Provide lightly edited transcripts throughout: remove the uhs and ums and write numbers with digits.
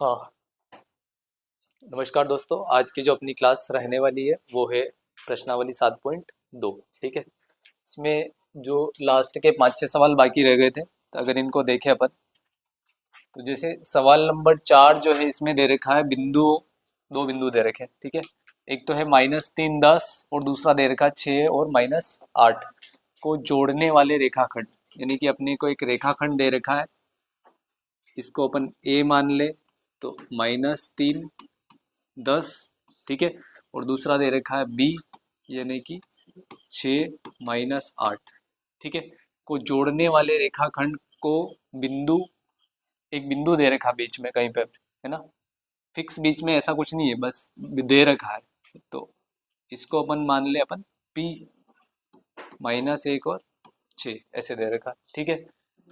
हाँ, नमस्कार दोस्तों। आज की जो अपनी क्लास रहने वाली है वो है प्रश्नावली 7.2। ठीक है, इसमें जो लास्ट के 5-6 सवाल बाकी रह गए थे, तो अगर इनको देखें अपन, तो जैसे सवाल नंबर 4 जो है इसमें दे रखा है बिंदु, दो बिंदु दे रखे हैं। ठीक है, एक तो है -3 10 और दूसरा दे रखा है 6 और -8 को जोड़ने वाले रेखाखंड, यानी कि अपने को एक रेखाखंड दे रखा है, इसको अपन ए मान ले तो -3 10। ठीक है, और दूसरा दे रखा है बी यानी कि 6 - 8। ठीक है, को जोड़ने वाले रेखाखंड को बिंदु, एक बिंदु दे रखा बीच में कहीं पे, है ना, फिक्स बीच में ऐसा कुछ नहीं है, बस दे रखा है, तो इसको अपन मान ले अपन P -1 और 6 ऐसे दे रखा। ठीक है,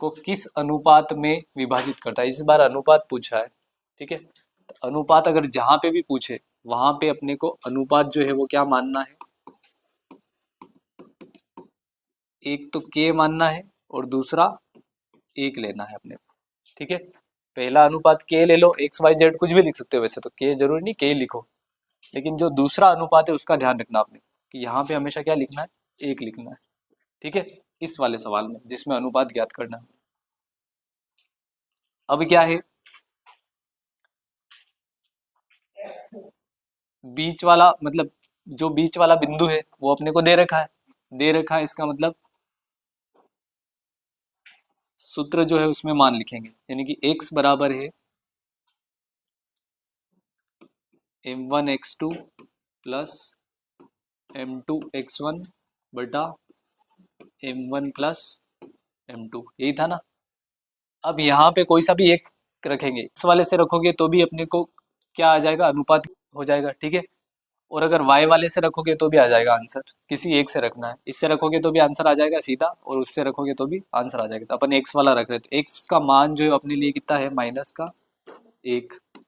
को किस अनुपात में विभाजित करता है, इस बार अनुपात पूछा है। ठीक है, तो अनुपात अगर जहां पे भी पूछे वहां पे अपने को अनुपात जो है वो क्या मानना है, एक तो के मानना है और दूसरा एक लेना है अपने को। ठीक है, पहला अनुपात के ले लो, एक्स वाई जेड कुछ भी लिख सकते हो, वैसे तो के जरूरी नहीं के लिखो, लेकिन जो दूसरा अनुपात है उसका ध्यान रखना आपने कि यहाँ पे हमेशा क्या लिखना है, एक लिखना है। ठीक है, इस वाले सवाल में जिसमें अनुपात ज्ञात करना है। अब क्या है, बीच वाला मतलब जो बीच वाला बिंदु है वो अपने को दे रखा है, दे रखा है, इसका मतलब सूत्र जो है उसमें मान लिखेंगे, यानी कि x बराबर है m1 x2 plus m2 x1 बटा m1 प्लस m2, यही था ना। अब यहाँ पे कोई सा भी एक रखेंगे, इस वाले से रखोगे तो भी अपने को क्या आ जाएगा, अनुपात हो जाएगा। ठीक है, और अगर y वाले से रखोगे तो भी आ जाएगा आंसर, किसी एक से रखना है, इससे रखोगे तो भी आंसर आ जाएगा सीधा, और उससे रखोगे तो भी आंसर आ जाएगा। तो अपन x वाला रख रहे थे, x का मान जो है अपने लिए कितना है, -1।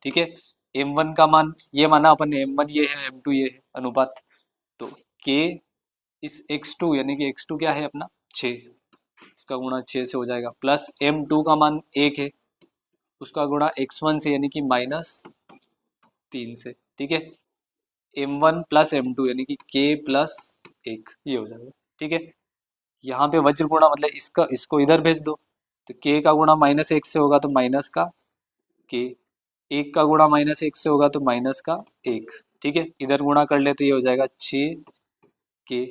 ठीक है, m1 का मान ये माना अपन ने, m1 ये है, m2 ये है अनुपात, तो k इस x2 यानी कि x2 क्या है अपना 6, इसका गुणा 6 से हो जाएगा, प्लस m2 का मान 1 है, उसका गुणा x1 से यानी कि -3 से। ठीक है, m1 प्लस m2 यानी कि k प्लस 1, ये हो जाएगा। ठीक है, यहाँ पे वज्र गुणा मतलब इसका इसको इधर भेज दो, तो k का गुणा -1 से होगा तो माइनस का k, 1 का गुणा -1 से होगा तो माइनस का 1। ठीक है, इधर गुणा कर ले तो ये हो जाएगा 6k,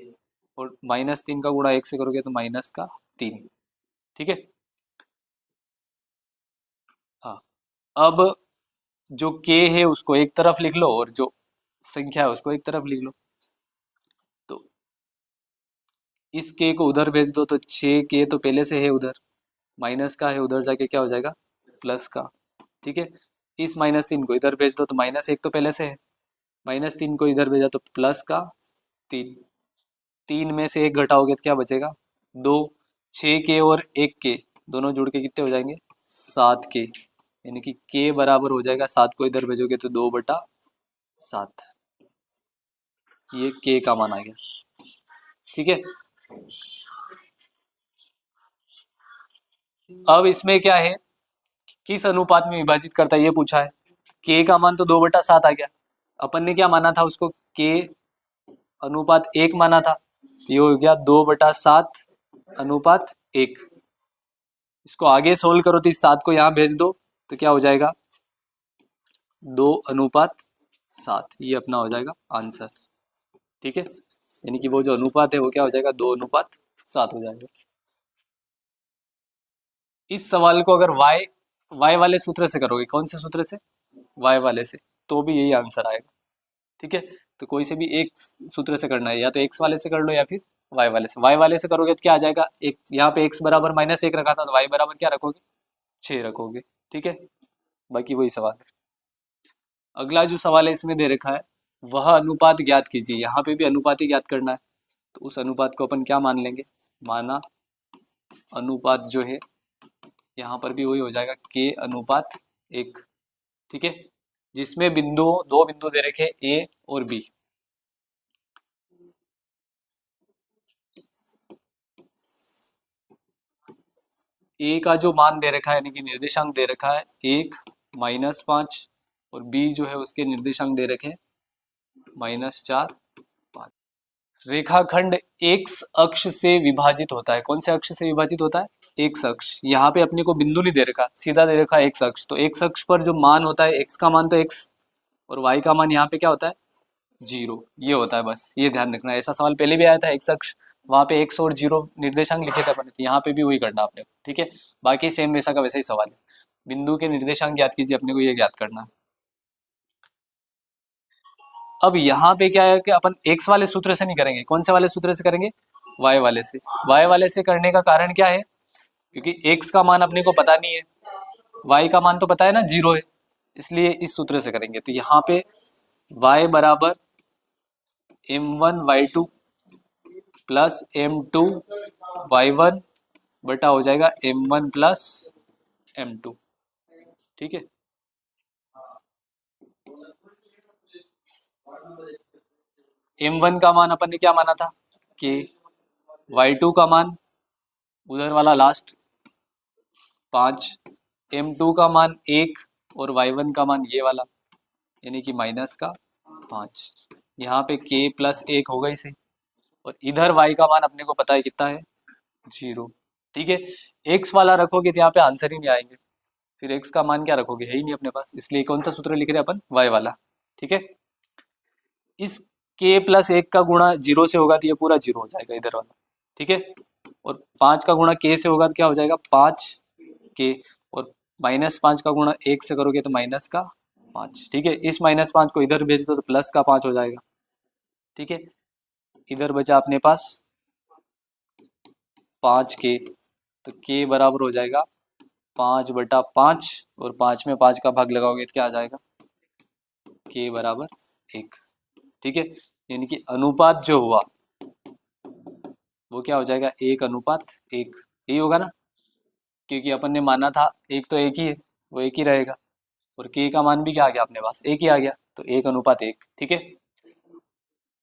और -3 का गुणा 1 से करोगे तो -3। ठीक है, हाँ, अब जो k है उसको एक तरफ लिख लो और जो संख्या है उसको एक तरफ लिख लो, तो इस k को उधर भेज दो तो 6k तो पहले से है उधर, माइनस का है, उधर जाके क्या हो जाएगा प्लस का। ठीक है, इस -3 को इधर भेज दो तो -1 तो पहले से है, -3 को इधर भेजा तो प्लस का 3, 3 में से 1 घटाओगे तो क्या बचेगा 2, 6k और 1k दोनों जुड़ के कितने हो जाएंगे 7k, यानी कि k बराबर हो जाएगा 7 को इधर भेजोगे तो 2/7, ये k का मान आ गया। ठीक है, अब इसमें क्या है, किस अनुपात में विभाजित करता है ये पूछा है, k का मान तो 2/7 आ गया, अपन ने क्या माना था उसको, k अनुपात 1 माना था, ये हो गया 2/7 अनुपात 1। इसको आगे सोल्व करो तो इस 7 को यहाँ भेज दो तो क्या हो जाएगा 2/7, ये अपना हो जाएगा आंसर। ठीक है, यानी कि वो जो अनुपात है वो क्या हो जाएगा 2/7 हो जाएगा। इस सवाल को अगर y वाले सूत्र से करोगे, कौन से सूत्र से, y वाले से, तो भी यही आंसर आएगा। ठीक है, तो कोई से भी एक सूत्र से करना है, या तो x वाले से कर लो या फिर y वाले से। y वाले से करोगे तो क्या आ जाएगा, एक यहाँ पे x बराबर -1 रखा था तो y बराबर क्या रखोगे 6 रखोगे। ठीक है, बाकी वही सवाल है। अगला जो सवाल है इसमें दे रखा है, वह अनुपात ज्ञात कीजिए, यहाँ पे भी अनुपात ही ज्ञात करना है, तो उस अनुपात को अपन क्या मान लेंगे, माना अनुपात जो है यहाँ पर भी वही हो जाएगा k/1। ठीक है, जिसमें बिंदु, दो बिंदु दे रखे a और b, a का जो मान दे रखा है यानी कि निर्देशांक दे रखा है 1 -5 और b जो है उसके निर्देशांक दे रखे -4, 5। रेखाखंड x अक्ष से विभाजित होता है। कौन से अक्ष से विभाजित होता है? x अक्ष। यहाँ पे अपने को बिंदु नहीं दे रखा, सीधा दे रखा x अक्ष। तो x अक्ष पर जो मान होता है, x का मान तो x और y का मान यहाँ पे क्या होता है? 0। ये होता है, बस ये ध्यान रखना। ऐसा सवाल पहले भी आया था, x अक्ष वहाँ पे x और 0 निर्देशांक लिखे थे अपने, तो यहाँ पे भी वही करना आपने, ठीक है। बाकी सेम वैसा का वैसा ही सवाल है। बिंदु के निर्देशांक ज्ञात कीजिए, अपने को ये ज्ञात करना है। अब यहाँ पे क्या है कि अपन x वाले सूत्र से नहीं करेंगे, कौन से वाले सूत्र से करेंगे? y वाले से। y वाले से करने का कारण क्या है? क्योंकि x का मान अपने को पता नहीं है, y का मान तो पता है ना, 0 है, इसलिए इस सूत्र से करेंगे। तो यहाँ पे y बराबर m1y2 प्लस m2y1 बटा हो जाएगा m1 प्लस m2, ठीक है। m1 का मान अपन ने क्या माना था? k। y2 का मान उधर वाला लास्ट 5, m2 का मान 1 और y1 का मान ये वाला, यानी कि -5। यहाँ पे k प्लस 1 होगा इसे, और इधर y का मान अपने को पता है कितना है? 0, ठीक है। x वाला रखोगे तो यहाँ पे आंसर ही नहीं आएंगे, फिर x का मान क्या रखोगे? है ही नहीं अपने पास, इसलिए कौन सा सूत्र लिख रहे हैं अपन? y वाला, ठीक है। इस k प्लस 1 का गुणा 0 से होगा तो ये पूरा 0 हो जाएगा इधर वाला, ठीक है। और 5 का गुणा k से होगा तो क्या हो जाएगा? 5k। और -5 का गुणा 1 से करोगे तो -5, ठीक है। इस -5 को इधर भेज दो तो +5 हो जाएगा, ठीक है। इधर बचा अपने पास 5k, तो k बराबर हो जाएगा 5/5, और 5 में 5 का भाग लगाओगे तो क्या आ जाएगा? k बराबर 1, ठीक है। यानी कि अनुपात जो हुआ वो क्या हो जाएगा? 1:1, यही होगा ना, क्योंकि अपन ने माना था एक तो एक ही है, वो एक ही रहेगा, और k का मान भी क्या आ गया अपने पास? एक ही आ गया, तो 1:1, ठीक है।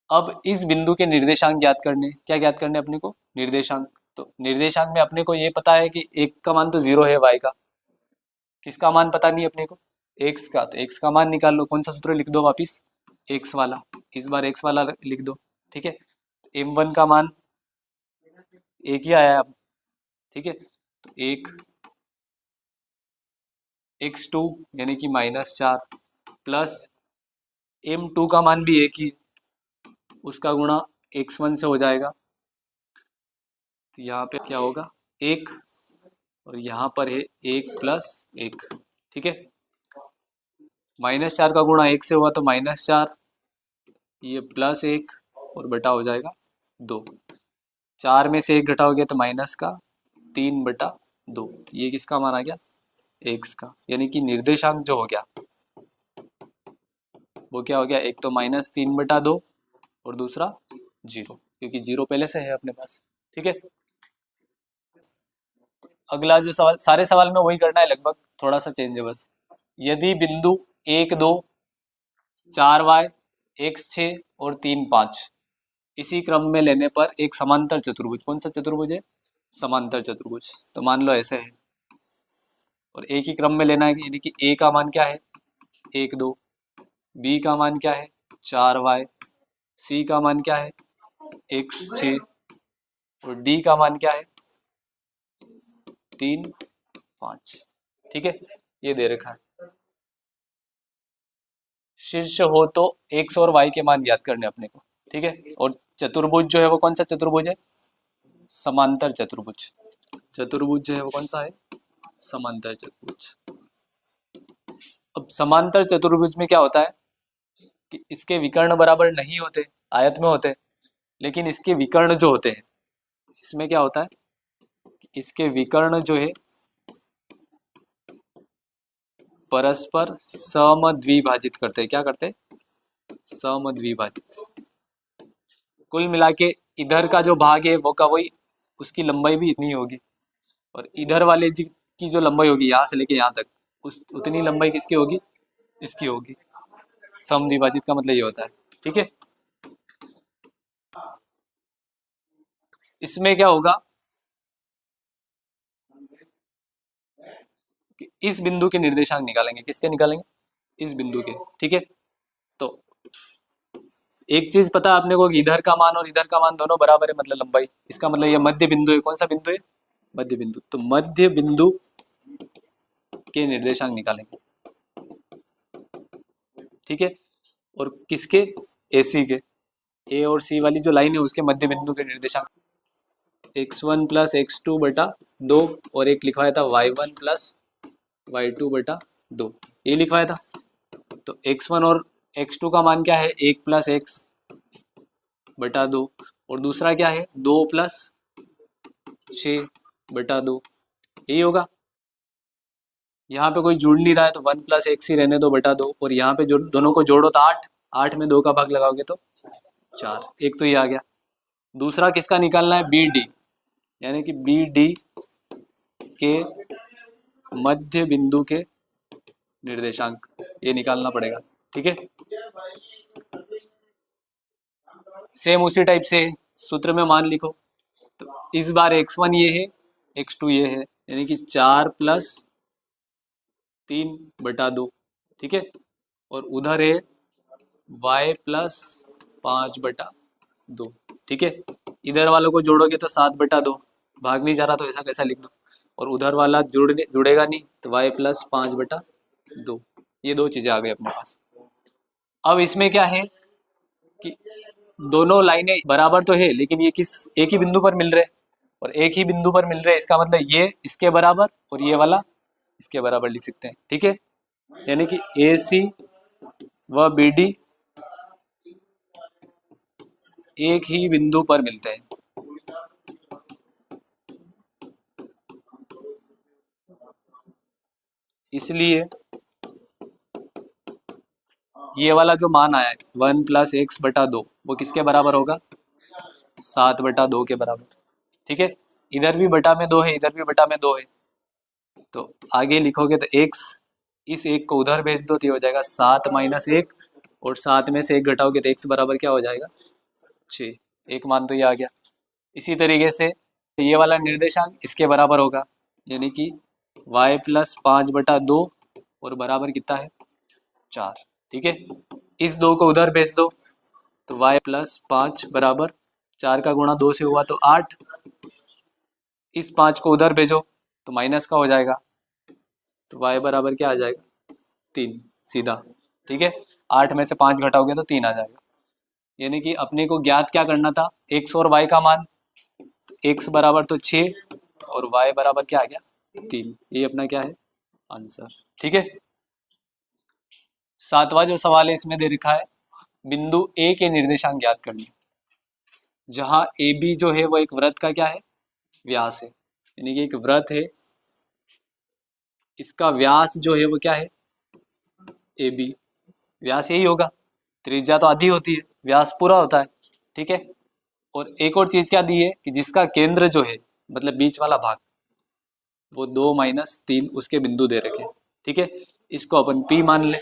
अब इस बिंदु के निर्देशांक ज्ञात करने, क्या ज्ञात करने अपने को? निर्देशांक। तो निर्देशांक में अपने को ये पता है कि एक का मान तो 0 है, y का, किसका मान पता नहीं अपने को? x का। तो x का मान निकाल लो, कौन सा सूत्र लिख दो वापिस? x वाला। इस बार x वाला लिख दो, ठीक है। m1 का मान एक ही आया अब, ठीक है। तो 1 x2 यानी कि -4 प्लस m2 का मान भी एक ही, उसका गुणा x1 से हो जाएगा, तो यहाँ पे क्या होगा? 1, और यहाँ पर है 1 + 1, ठीक है। -4 का गुणा 1 से हुआ तो -4, ये +1 और बटा हो जाएगा 2। 4 में से 1 घटाओगे तो माइनस का 3/2, ये किसका मान आ गया? x का। यानी कि निर्देशांक जो हो गया वो क्या हो गया? एक तो -3/2 और दूसरा 0, क्योंकि 0 पहले से है अपने पास, ठीक है। अगला जो सवाल, सारे सवाल में वही करना है लगभग, थोड़ा सा चेंज है बस। यदि बिंदु 1 2 4y x6 और 3 5 इसी क्रम में लेने पर एक समांतर चतुर्भुज, कौन सा चतुर्भुज है? समांतर चतुर्भुज। तो मान लो ऐसे है, और एक ही क्रम में लेना है, यानी कि a का मान क्या है? 1 2, b का मान क्या है? 4y, c का मान क्या है? x6, और d का मान क्या है? 3 5, ठीक है। ये दे रखा है। शीर्ष हो तो x और y के मान ज्ञात करने अपने को, ठीक है। और चतुर्भुज जो है वो कौन सा चतुर्भुज है? समांतर चतुर्भुज। चतुर्भुज जो है वो कौन सा है? समांतर चतुर्भुज। अब समांतर चतुर्भुज में क्या होता है कि इसके विकर्ण बराबर नहीं होते, आयत में होते, लेकिन इसके विकर्ण जो होते हैं, इसमें क्या होता है कि इसके विकर्ण जो है परस्पर समद्विभाजित करते हैं। क्या करते हैं? समद्विभाजित। कुल मिला के इधर का जो भाग है वो का वही, उसकी लंबाई भी इतनी होगी, और इधर वाले जी की जो लंबाई होगी यहाँ से लेके यहाँ तक, उस उतनी लंबाई किसकी होगी? इसकी होगी। समद्विभाजित का मतलब ये होता है, ठीक है। इसमें क्या होगा कि इस बिंदु के निर्देशांक निकालेंगे। किसके निकालेंगे? इस बिंदु के। ठीक है, तो एक चीज पता है अपने को कि इधर का मान और इधर का मान दोनों बराबर है, मतलब लंबाई। इसका मतलब ये मध्य बिंदु है। कौन सा बिंदु है? मध्य बिंदु। तो मध्य बिंदु के निर्देशांक निकालेंगे। ठीक है, और किसके? AC के। ए और सी वाली जो लाइन है उसके मध्य बिंदु के निर्देशांक x1 प्लस x2 बटा 2, और एक लिखवाया था y1 प्लस y2 बटा 2, ये लिखवाया था। तो x1 और x2 का मान क्या है? 1 प्लस x बटा 2, और दूसरा क्या है? 2 प्लस 6 बटा 2, यही होगा। यहाँ पे कोई जुड़ नहीं रहा है तो 1 प्लस एक्स ही रहने दो बटा 2, और यहाँ पे जो दोनों को जोड़ो तो 8, 8 में 2 का भाग लगाओगे तो 4, एक तो ये आ गया। दूसरा किसका निकालना है? BD, यानी कि BD के मध्य बिंदु के निर्देशांक, ये निकालना पड़ेगा। ठीक है, सेम उसी टाइप से सूत्र में मान लिखो। तो इस बार x1 ये है, x2 ये है, यानी कि 4 प्लस 3 बटा 2। ठीक है, और उधर है y प्लस 5 बटा 2। ठीक है, इधर वालों को जोड़ोगे तो 7 बटा 2, भाग नहीं जा रहा तो ऐसा कैसा लिख दो, और उधर वाला जुड़ेगा नहीं तो y प्लस 5 बटा 2, ये दो चीजें आ गई अपने पास। अब इसमें क्या है कि दोनों लाइनें बराबर तो है, लेकिन ये किस एक ही बिंदु पर मिल रहे, और एक ही बिंदु पर मिल रहे, इसका मतलब ये इसके बराबर और ये वाला इसके बराबर लिख सकते हैं। ठीक है, यानी कि AC व BD एक ही बिंदु पर मिलते हैं। इसलिए ये वाला जो मान आया है 1 प्लस एक्स बटा 2, वो किसके बराबर होगा? 7 बटा 2 के बराबर। ठीक है, इधर भी बटा में 2 है, इधर भी बटा में 2 है, तो आगे लिखोगे तो x, इस एक को उधर भेज दो तो ये हो जाएगा 7 माइनस 1, और 7 में से 1 घटाओगे तो x बराबर क्या हो जाएगा? 6, एक मान तो ये आ गया। इसी तरीके से ये वाला निर्देशांक इसके बराबर होगा, यानी कि y प्लस 5 बटा 2, और बराबर कितना है? 4। ठीक है, इस 2 को उधर भेज दो तो y प्लस 5 बराबर 4 का गुणा 2 से हुआ तो 8, इस 5 को उधर भेजो तो माइनस का हो जाएगा, तो y बराबर क्या आ जाएगा? 3, सीधा। ठीक है, 8 में से 5 घटाओगे तो 3 आ जाएगा। यानी कि अपने को ज्ञात क्या करना था? x और y का मान। x बराबर तो 6 और y बराबर क्या आ गया? 3, ये अपना क्या है? आंसर। ठीक है, सातवां जो सवाल है इसमें दे रखा है बिंदु A के निर्देशांक ज्ञात करने, जहां AB जो है वो एक वृत्त का क्या है? व्यास है, यानी कि एक वृत्त है, इसका व्यास जो है वो क्या है? AB, व्यास यही होगा, त्रिज्या तो आधी होती है, व्यास पूरा होता है। ठीक है, और एक और चीज क्या दी है कि जिसका केंद्र जो है, मतलब बीच वाला भाग, वो 2 माइनस 3 उसके बिंदु दे रखे। ठीक है, इसको अपन P मान ले,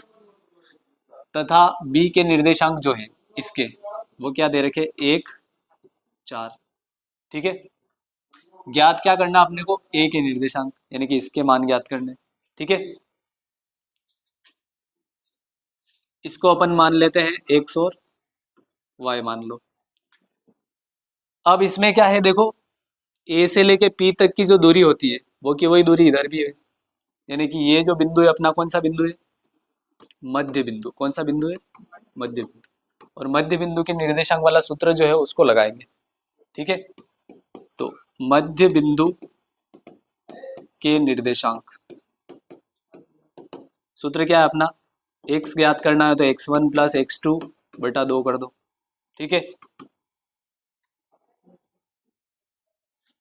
तथा B के निर्देशांक जो है इसके, वो क्या दे रखे? 1, 4। ठीक है, ज्ञात क्या करना अपने को? A के निर्देशांक, यानी कि इसके मान ज्ञात करने। ठीक है, इसको अपन मान लेते हैं x और y मान लो। अब इसमें क्या है देखो, A से लेके P तक की जो दूरी होती है वो की वही दूरी इधर भी है, यानी कि ये जो बिंदु है अपना कौन सा बिंदु है? मध्य बिंदु। कौन सा बिंदु है? मध्य बिंदु। और मध्य बिंदु के निर्देशांक वाला सूत्र जो है उसको लगाएंगे। ठीक है, तो मध्य बिंदु के निर्देशांक सूत्र क्या है अपना? x ज्ञात करना है तो x1 प्लस x2 बटा 2 कर दो। ठीक है,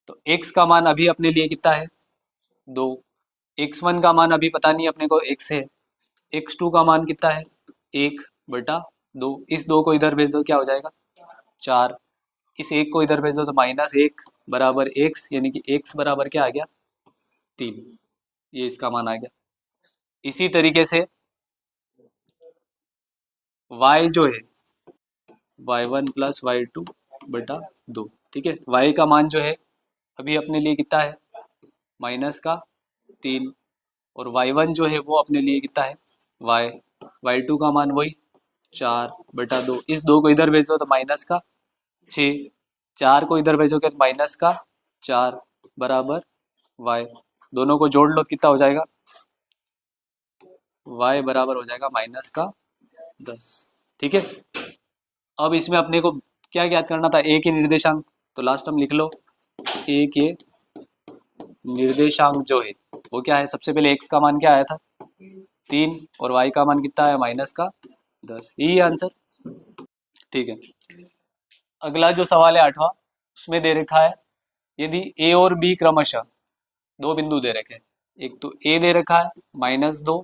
तो x का मान अभी अपने लिए कितना है? 2। x1 का मान अभी पता नहीं अपने को, x है। x2 का मान कितना है? 1 बटा 2, इस 2 को इधर भेज दो क्या हो जाएगा? 4, इस 1 को इधर भेज दो तो माइनस 1 बराबर x, यानी कि x बराबर क्या आ गया? 3, ये इसका मान आ गया। इसी तरीके से y जो है y1 प्लस y2 बटा 2। ठीक है, y का मान जो है अभी अपने लिए कितना है? माइनस का 3, और y1 जो है वो अपने लिए कितना है y, y2 का मान वही 4/2, इस 2 को इधर भेज दो तो माइनस का 6, 4 को इधर भेजोगे तो माइनस का 4 बराबर y, दोनों को जोड़ लो तो कितना हो जाएगा y बराबर हो जाएगा माइनस का 10। ठीक है, अब इसमें अपने को क्या ज्ञात करना था, a के निर्देशांक, तो लास्ट हम लिख लो a के निर्देशांक जो है वो क्या है, सबसे पहले x का मान क्या आया था 3 और y का मान कितना है माइनस का 10, यही आंसर। ठीक है, अगला जो सवाल है 8वां, उसमें दे रखा है यदि a और b क्रमशः दो बिंदु दे रखे हैं, एक तो a दे रखा है -2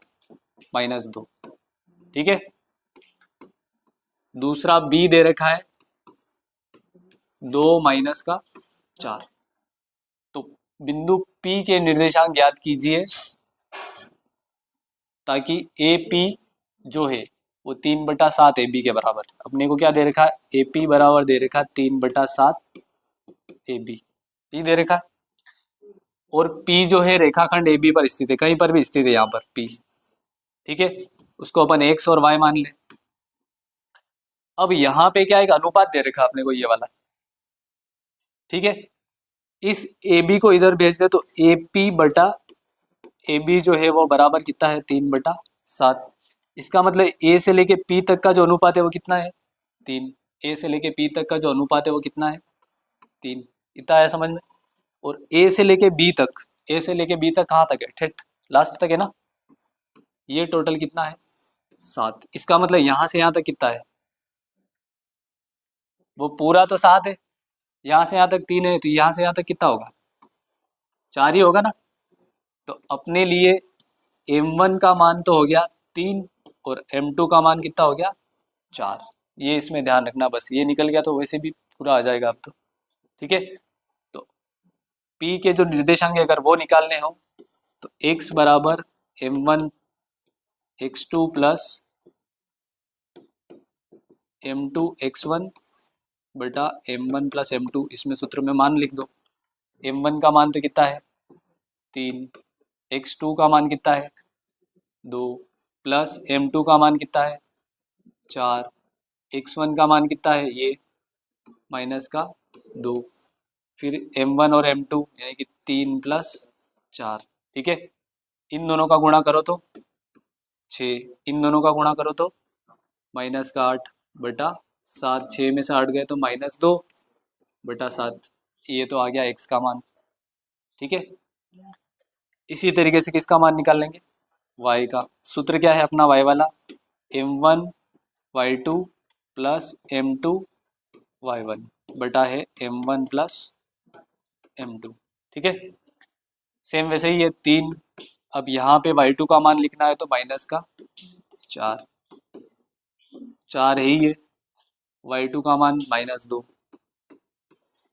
-2, ठीक है, दूसरा b दे रखा है 2 माइनस का 4, तो बिंदु P के निर्देशांक ज्ञात कीजिए ताकि AP जो है वो 3/7 AB के बराबर, अपने को क्या दे रखा है AP बराबर दे रखा है 3/7 AB, ये दे रखा है, और P जो है रेखाखंड AB पर स्थित है, कहीं पर भी स्थित है यहाँ पर P, ठीक है, उसको अपन x और y मान ले। अब यहाँ पे क्या एक अनुपात दे रखा है अपने को ये वाला, ठीक है, इस AB को इधर भेज दे तो AP बटा AB जो है वो बराबर कितना है 3/7, इसका मतलब A से लेके P तक का जो अनुपात है वो कितना है 3, A से लेके P तक का जो अनुपात है वो कितना है 3, इतना आया समझ में। और A से लेके B तक, A से लेके B तक कहाँ तक है, ठेठ लास्ट तक है ना, ये टोटल कितना है 7, इसका मतलब यहाँ से यहाँ तक कितना है, वो पूरा तो 7 है, यहाँ से यहाँ तक 3 है, तो यहाँ से यहाँ तक कितना होगा 4 ही होगा ना। तो अपने लिए m1 का मान तो हो गया 3 और m2 का मान कितना हो गया 4, ये इसमें ध्यान रखना, बस ये निकल गया तो वैसे भी पूरा आ जाएगा अब तो। ठीक है, तो P के जो निर्देशांक है अगर वो निकालने हो तो x बराबर m1 x2 plus m2 x1 बटा m1 प्लस m2, इसमें सूत्र में मान लिख दो, m1 का मान तो कितना है 3, x2 का मान कितना है 2, प्लस m2 का मान कितना है 4, x1 का मान कितना है ये माइनस का 2, फिर m1 और m2 यानी कि 3 प्लस 4, ठीक है, इन दोनों का गुणा करो तो 6, इन दोनों का गुणा करो तो माइनस का 8 बटा 7, 6 में से 8 गए तो -2/7, ये तो आ गया x का मान। ठीक है, इसी तरीके से किसका मान निकाल लेंगे y का, सूत्र क्या है अपना y वाला m1 y2 plus m2 y1 बटा है m1 प्लस m2। ठीक है, सेम वैसे ही है 3, अब यहाँ पे y2 का मान लिखना है तो माइनस का 4, 4 है ही है, y2 का मान -2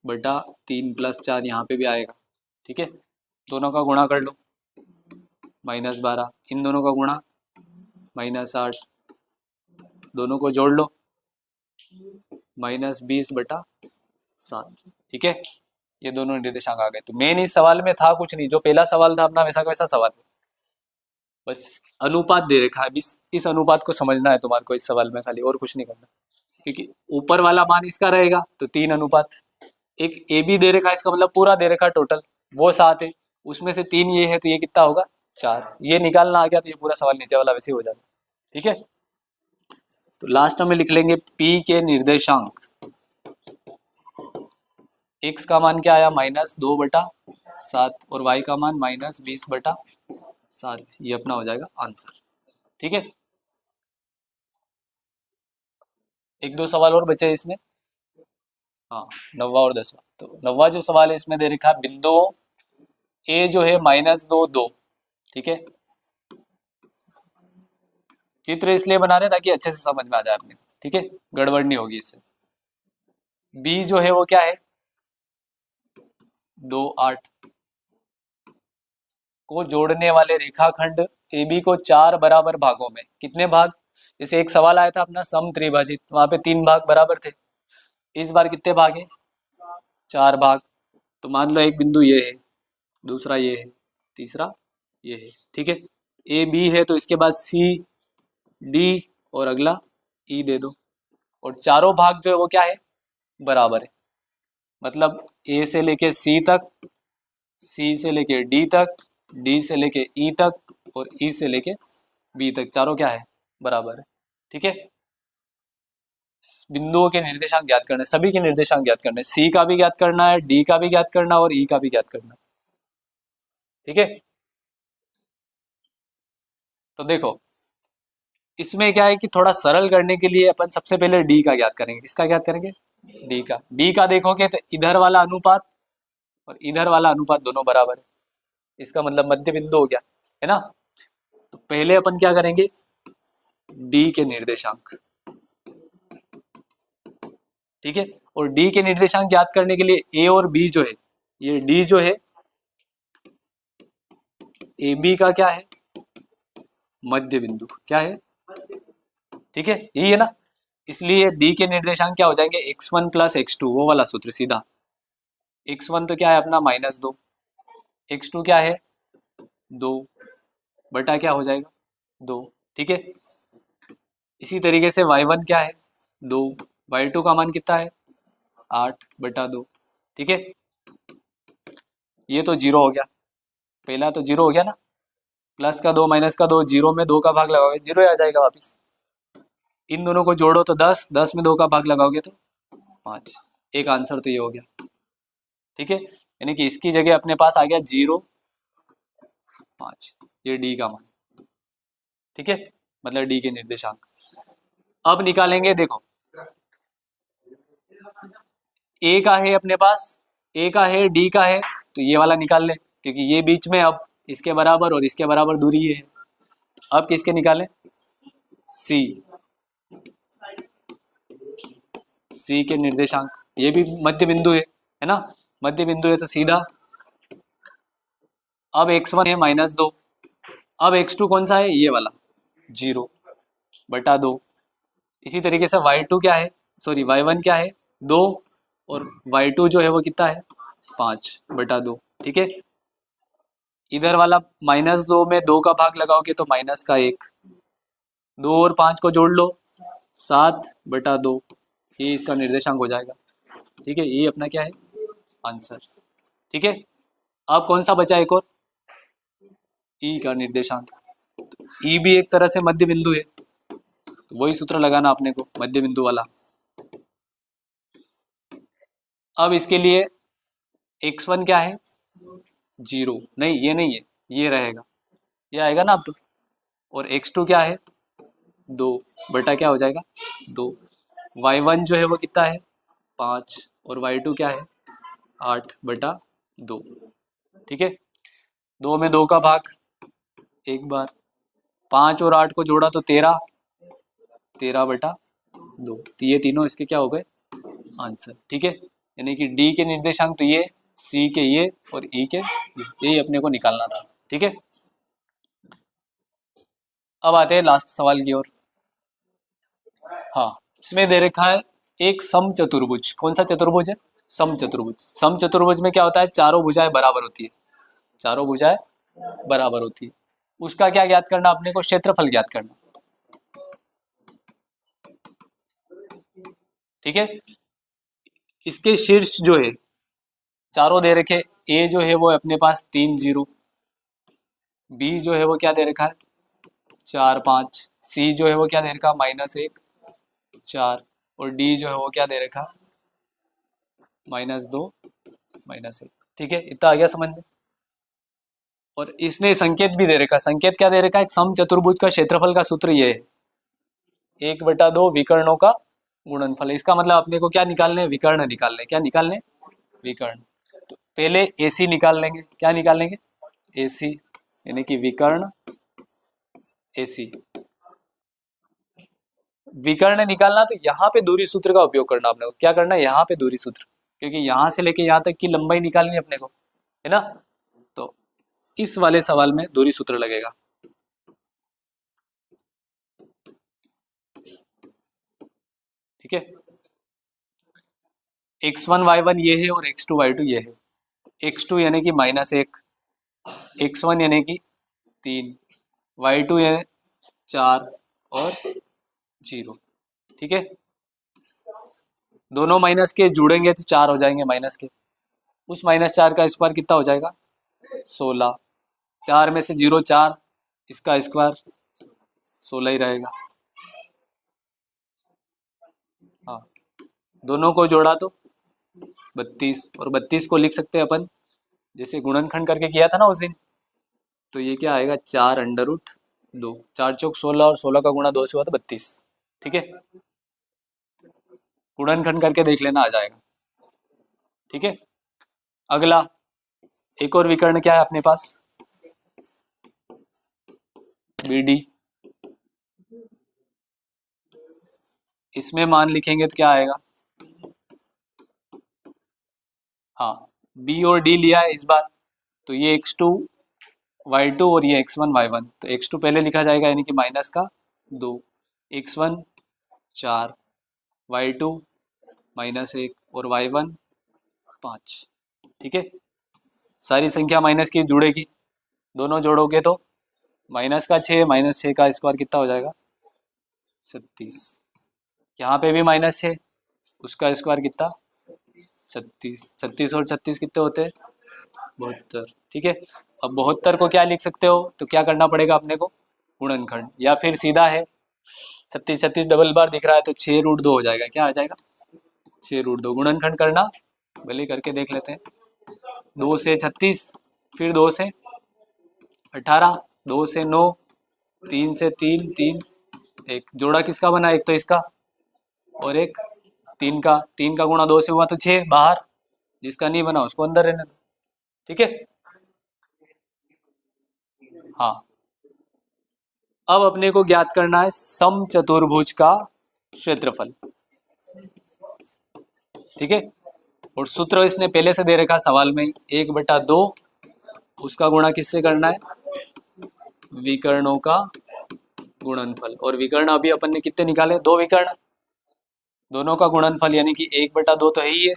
बटा 3 प्लस 4 यहाँ पे भी आएगा। ठीक है, दोनों का गुणा कर लो -12, इन दोनों का गुणा -8, दोनों को जोड़ लो -20/7। ठीक है, ये दोनों निर्देशांक आ गए। तो मेन इस सवाल में था कुछ नहीं, जो पहला सवाल था अपना वैसा का वैसा सवाल है, बस अनुपात दे रखा है, इस अनुपात को समझना है तुम्हारे को इस सवाल में खाली, और कुछ नहीं करना, क्योंकि ऊपर वाला मान इसका रहेगा तो 3 अनुपात, एक ए बी दे रखा है, इसका मतलब पूरा दे रखा टोटल वो 7 है, उसमें से 3 ये है तो ये कितना होगा 4, ये निकालना आ गया तो ये पूरा सवाल नीचे वाला वैसे ही हो जाता। ठीक है, तो लास्ट में लिख लेंगे P के निर्देशांक, x का मान क्या आया -2/7 और y का मान -20/7, ये अपना हो जाएगा आंसर। ठीक है, एक दो सवाल और बचे इसमें, हाँ 9वां और 10वां। तो 9वां जो सवाल है इसमें दे रखा बिंदुओं a जो है -2 2, ठीक है, चित्र इसलिए बना रहे ताकि अच्छे से समझ में आ जाए अपने, ठीक है, गड़बड़ नहीं होगी इससे। b जो है वो क्या है 2 8 को जोड़ने वाले रेखाखंड AB को 4 बराबर भागों में, कितने भाग, जैसे एक सवाल आया था अपना सम त्रिभाजित, वहां पे 3 भाग बराबर थे, इस बार कितने भाग है 4 भाग। तो मान लो एक बिंदु ये है, दूसरा ये है, तीसरा ये है, ठीक है। ए बी है तो इसके बाद सी डी और अगला ई दे दो, और चारों भाग जो है वो क्या है, बराबर है। मतलब ए से लेके सी तक, सी से लेके डी तक, डी से लेके ई तक और ई से लेके बी तक, चारों क्या है, बराबर है, ठीक है। बिंदुओं के निर्देशांक ज्ञात करने, सभी के निर्देशांक ज्ञात करने, सी का भी ज्ञात करना है, डी का भी ज्ञात करना है और ई का भी ज्ञात करना है, ठीक है। तो देखो इसमें क्या है कि थोड़ा सरल करने के लिए अपन सबसे पहले डी का ज्ञात करेंगे। किसका ज्ञात करेंगे, डी का देखोगे तो इधर वाला अनुपात और इधर वाला अनुपात दोनों बराबर है, इसका मतलब मध्य बिंदु हो गया, है ना। तो पहले अपन क्या करेंगे, डी के निर्देशांक, ठीक है। और डी के निर्देशांक ज्ञात करने के लिए ए और बी जो है, ये डी जो है ए बी का क्या है, मध्य बिंदु, क्या है, ठीक है, यही है ना। इसलिए डी के निर्देशांक क्या हो जाएंगे, x1 प्लस x2, वो वाला सूत्र सीधा। x1 तो क्या है अपना -2, x2 क्या है 2 बटा क्या हो जाएगा 2, ठीक है। इसी तरीके से y1 क्या है 2, y2 का मान कितना है 8/2, ठीक है। ये तो जीरो हो गया, पहला तो जीरो हो गया ना, प्लस का 2 माइनस का 2, जीरो में 2 का भाग लगाओगे जीरो आ जाएगा वापिस। इन दोनों को जोड़ो तो 10, 10 में 2 का भाग लगाओगे तो 5, एक आंसर तो ये हो गया, ठीक है। यानी कि इसकी जगह अपने पास आ गया 0.5, ये डी का मान, ठीक है, मतलब डी के निर्देशांक। अब निकालेंगे, देखो ए का है अपने पास, ए का है डी का है, तो ये वाला निकाल ले क्योंकि ये बीच में अब इसके बराबर और इसके बराबर दूरी है। अब किसके निकालें, सी, सी के निर्देशांक, ये भी मध्य बिंदु है ना, मध्य बिंदु है तो सीधा। अब x1 है -2, अब x2 कौन सा है, ये वाला 0/2। इसी तरीके से y2 क्या है, सॉरी y1 क्या है 2 और y2 जो है वो कितना है 5/2, ठीक है। इधर वाला -2 में 2 का भाग लगाओगे तो -1, 2 और 5 को जोड़ लो 7/2, ये इसका निर्देशांक हो जाएगा, ठीक है। ये अपना क्या है आंसर, ठीक है। अब कौन सा बचा एक और, ई का निर्देशांक, ई भी एक तरह से मध्य बिंदु है, तो वही सूत्र लगाना अपने को मध्य बिंदु वाला। अब इसके लिए x1 क्या है 0, नहीं ये नहीं है, ये रहेगा, ये आएगा ना अब तो। और x2 क्या है 2 बटा क्या हो जाएगा 2, y1 जो है वो कितना है 5 और y2 क्या है 8/2, ठीक है। 2 में 2 का भाग एक बार, 5 और 8 को जोड़ा तो 13/2, तो ये तीनों इसके क्या हो गए आंसर, ठीक है। यानी कि डी के निर्देशांक तो ये, सी के ये और ई के यही अपने को निकालना था, ठीक है। अब आते हैं लास्ट सवाल की ओर। हाँ, इसमें दे रखा है एक समचतुर्भुज, कौन सा चतुर्भुज है, समचतुर्भुज। समचतुर्भुज में क्या होता है, चारों भुजाएं बराबर होती है, चारों भुजाएं बराबर होती है। उसका क्या ज्ञात करना अपने को, क्षेत्रफल ज्ञात करना, ठीक है। इसके शीर्ष जो है चारों दे रखे, ए जो है वो अपने पास 3 0, बी जो है वो क्या दे रखा है 4 5, सी जो है वो क्या दे रखा -1 4 और डी जो है वो क्या दे रखा -2 -1, ठीक है। इतना आ गया समझ में। और इसने संकेत भी दे रखा, संकेत क्या दे रखा है, एक समचतुर्भुज का क्षेत्रफल का सूत्र ये है 1/2 विकर्णों का गुणनफल। इसका मतलब अपने को क्या निकालने, विकर्ण निकालने, क्या निकालने विकर्ण। तो पहले AC निकाल लेंगे, क्या निकाल लेंगे AC, यानी कि विकर्ण AC। विकर्ण निकालना तो यहाँ पे दूरी सूत्र का उपयोग करना अपने को, क्या करना है यहाँ पे दूरी सूत्र, क्योंकि यहाँ से लेके यहाँ तक की लंबाई निकालनी है अपने को, है ना। तो इस वाले सवाल में दूरी सूत्र लगेगा, ठीक है। x1 y1 ये है और x2 y2 ये है। x2 यानी कि -1, x1 यानी कि 3, y2 है 4 और 0। ठीक है, दोनों माइनस के जुड़ेंगे तो 4 हो जाएंगे माइनस के। उस -4 का स्क्वायर कितना हो जाएगा? 16। 4 में से 0 4, इसका स्क्वायर 16 ही रहेगा। हाँ, दोनों को जोड़ा तो 32, और 32 को लिख सकते हैं अपन जैसे गुणनखंड करके किया था ना उस दिन। तो ये क्या आएगा? 4√2। 4 चौक 16 और 16 का गुणा 2 से हुआ तो 32। ठीक है, गुणनखंड करके देख लेना, आ जाएगा। ठीक है, अगला एक और विकर्ण क्या है अपने पास? BD। इसमें मान लिखेंगे तो क्या आएगा? हाँ, B और D लिया है इस बार, तो ये x2 y2 और ये x1 y1। तो x2 पहले लिखा जाएगा यानी कि माइनस का 2, x1 4, y2 -1 और y1 5। ठीक है, सारी संख्या माइनस की जुड़ेगी, दोनों जोड़ोगे तो -6, -6 का स्क्वायर कितना हो जाएगा? 36। यहाँ पे भी -6, उसका स्क्वायर कितना? 36। 36 और 36 कितने होते हैं? 72। ठीक है, अब 72 को क्या लिख सकते हो? तो क्या करना पड़ेगा अपने को? गुणनखंड, या फिर सीधा है 36 36 डबल बार दिख रहा है तो 6√2 हो जाएगा। क्या आ जाएगा? 6√2। गुणनखंड करना, पहले करके देख लेते हैं। 2 से 36, फिर 2 से 18, 2 से 9, 3 से 3, 3, एक जोड़ा किसका बना? एक तो इसका और एक 3 का। 3 का गुणा 2 से हुआ तो 6 बाहर, जिसका नहीं बना उसको अंदर रहने दो। ठीक है, हाँ, अब अपने को ज्ञात करना है समचतुर्भुज का क्षेत्रफल। ठीक है, और सूत्र इसने पहले से दे रखा सवाल में, 1/2 उसका गुणा किससे करना है? विकर्णों का गुणनफल। और विकर्ण अभी अपन ने कितने निकाले? 2 विकर्ण, दोनों का गुणनफल यानी कि 1/2 तो है ही है।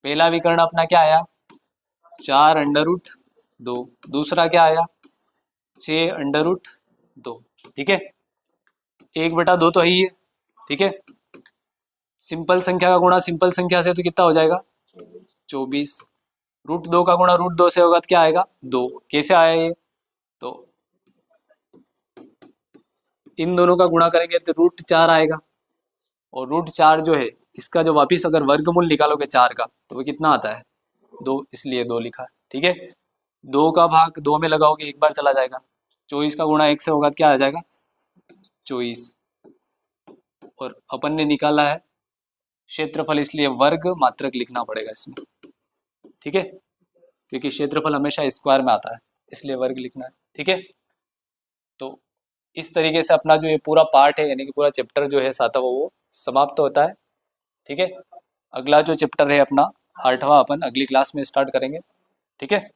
पहला विकर्ण अपना क्या आया? 4√2। दूसरा क्या आया? 6√2। ठीक है, 1/2 तो है ही है। ठीक है, सिंपल संख्या का गुणा सिंपल संख्या से तो कितना हो जाएगा? 24। √2 का गुणा √2 से होगा तो क्या आएगा? 2। कैसे आया ये? तो इन दोनों का गुणा करेंगे तो √4 आएगा, और √4 जो है इसका जो वापिस अगर वर्गमूल निकालोगे 4 का तो वो कितना आता है? 2, इसलिए 2 लिखा है। ठीक है, 2 का भाग 2 में लगाओगे एक बार चला जाएगा। 24 का गुणा 1 से होगा तो क्या आ जाएगा? 24। और अपन ने निकाला है क्षेत्रफल, इसलिए वर्ग मात्रक लिखना पड़ेगा इसमें। ठीक है, क्योंकि क्षेत्रफल हमेशा स्क्वायर में आता है, इसलिए वर्ग लिखना है। ठीक है, तो इस तरीके से अपना जो ये पूरा पार्ट है यानी कि पूरा चैप्टर जो है 7वां वो समाप्त होता है। ठीक है, अगला जो चैप्टर है अपना 8वां अपन अगली क्लास में स्टार्ट करेंगे। ठीक है।